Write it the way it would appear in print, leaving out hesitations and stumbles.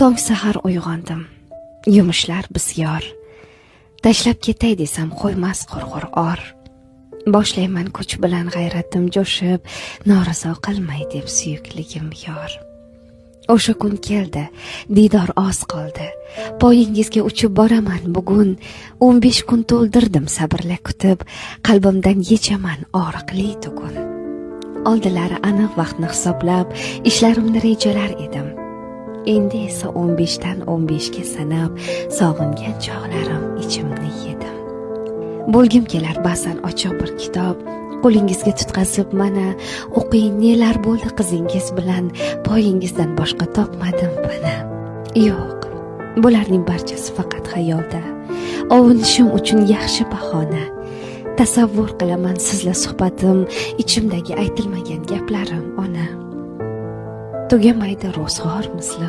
Tong sahar uyg'ondim. Yumushlar bisyor. Tashlab ketay desam qo'ymas qurg'ur or. Boshlayman kuch bilan g'ayratim jo'shib, norizo qilmay deb suyukligim yor. O'sha kun keldi, diydor oz qoldi. Poyingizga uchib boraman bugun. 15 kun to'ldirdim sabrla kutib, qalbimdan yechaman oriqli tugun. Oldilari aniq vaqtni hisoblab, ishlarimni rejalar edim. Endi esa 15 dan 15 ga sanab, sog'ingan chog'larim ichimni yedim. Bo'lgim kelar ba'zan ochiq bir kitob, qo'lingizga tutqazib mana o'qing nelar bo'ldi qizingiz bilan, poyingizdan boshqa topmadim bana. Yo'q, bularning barchasi faqat xayolda. Ovunishim uchun yaxshi bahona. Tasavvur qilaman sizla suhbatim, ichimdagi aytilmagan gaplarim ona. Tugamaydi ro'zg'or misli